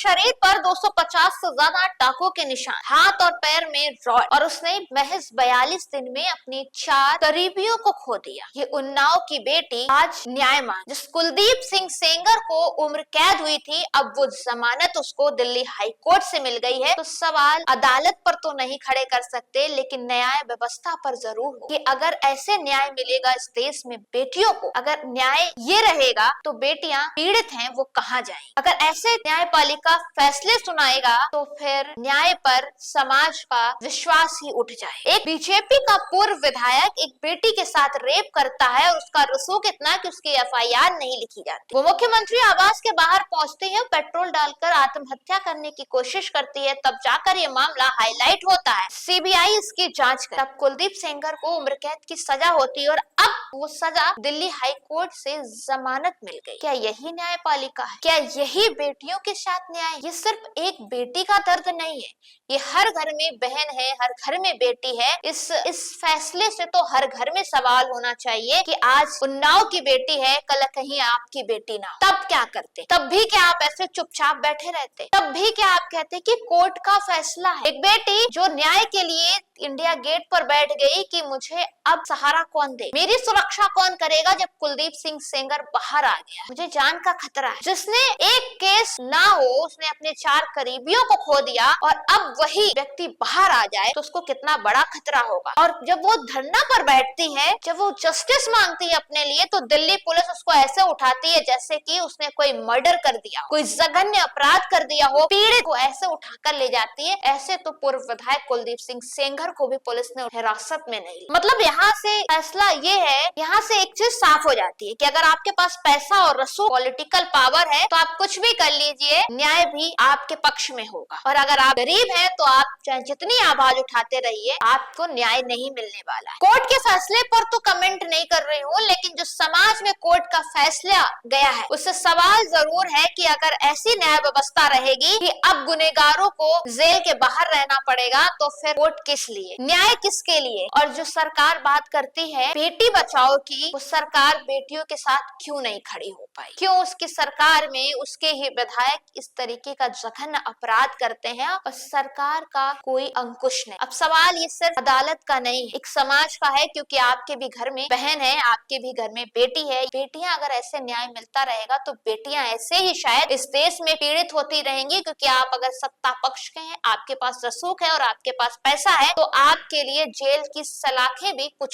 शरीर पर 250 से ज्यादा टाकों के निशान, हाथ और पैर में रॉड, और उसने महज 42 दिन में अपनी 4 करीबियों को खो दिया। ये उन्नाव की बेटी आज न्याय मांग, जिस कुलदीप सिंह सेंगर को उम्र कैद हुई थी, अब वो जमानत उसको दिल्ली हाई कोर्ट से मिल गई है। तो सवाल अदालत पर तो नहीं खड़े कर सकते, लेकिन न्याय व्यवस्था पर जरूर हो कि अगर ऐसे न्याय मिलेगा इस देश में बेटियों को, अगर न्याय ये रहेगा तो बेटियां पीड़ित हैं वो कहाँ जाएं? अगर ऐसे न्यायपालिका फैसले सुनाएगा तो फिर न्याय पर समाज का विश्वास ही उठ जाए। एक बीजेपी का पूर्व विधायक एक बेटी के साथ रेप करता है और उसका रसूख इतना कि उसकी एफआईआर नहीं लिखी जाती। वो मुख्यमंत्री आवास के बाहर पहुंचती है, पेट्रोल डालकर आत्महत्या करने की कोशिश करती है, तब जाकर ये मामला हाईलाइट होता है। सीबीआई इसकी जांच कर, तब कुलदीप सेंगर को उम्र कैद की सजा होती है और अब वो सजा दिल्ली हाई कोर्ट से जमानत मिल गई। क्या यही न्यायपालिका है? क्या यही बेटियों के साथ न्याय? ये सिर्फ एक बेटी का दर्द नहीं है, ये हर घर में बहन है, हर घर में बेटी है। इस फैसले से तो हर घर में सवाल होना चाहिए कि आज उन्नाव की बेटी है, कल कहीं आपकी बेटी ना हो, तब क्या करते? तब भी क्या आप ऐसे चुपचाप बैठे रहते? तब भी क्या आप कहते कि कोर्ट का फैसला है? एक बेटी जो न्याय के लिए इंडिया गेट पर बैठ गई कि मुझे अब सहारा कौन दे, मेरी सुरक्षा कौन करेगा जब कुलदीप सिंह सेंगर बाहर आ गया, मुझे जान का खतरा है। जिसने एक केस ना हो उसने अपने 4 करीबियों को खो दिया और अब वही व्यक्ति बाहर आ जाए तो उसको कितना बड़ा खतरा होगा। और जब वो धरना पर बैठती है, जब वो जस्टिस मांगती है अपने लिए, तो दिल्ली पुलिस उसको ऐसे उठाती है जैसे कि उसने कोई मर्डर कर दिया, कोई जघन्य अपराध कर दिया हो। पीड़ित को ऐसे उठाकर ले जाती है। ऐसे तो पूर्व विधायक कुलदीप सिंह सेंगर को भी पुलिस ने हिरासत में नहीं लिया। मतलब यहाँ से फैसला ये है, यहाँ से एक चीज साफ हो जाती है कि अगर आपके पास पैसा और रसूख, पॉलिटिकल पावर है तो आप कुछ भी कर लीजिए, न्याय भी आपके पक्ष में होगा। और अगर आप गरीब हैं तो आप चाहे जितनी आवाज उठाते रहिए, आपको न्याय नहीं मिलने वाला है। कोर्ट के फैसले पर तो कमेंट नहीं कर रही हूँ, लेकिन जो समाज में कोर्ट का फैसला गया है उससे सवाल जरूर है कि अगर ऐसी न्याय व्यवस्था रहेगी कि अब गुनहगारों को जेल के बाहर रहना पड़ेगा तो फिर कोर्ट किस लिए, न्याय किसके लिए? और जो सरकार बात करती है बेटी बचाओ की, वो सरकार बेटियों के साथ क्यों नहीं खड़ी हो पाई? क्यों उसकी सरकार में उसके ही विधायक इस तरीके का जघन्य अपराध करते हैं और सरकार का कोई अंकुश नहीं? अब सवाल ये सिर्फ अदालत का नहीं है, एक समाज का है, क्योंकि आपके भी घर में बहन है, आपके भी घर में बेटी है। बेटियां अगर ऐसे न्याय मिलता रहेगा तो बेटियां ऐसे ही शायद इस देश में पीड़ित होती रहेंगी, क्योंकि आप अगर सत्ता पक्ष के हैं, आपके पास रसूख है और आपके पास पैसा है, तो आपके लिए जेल की सलाखें भी कुछ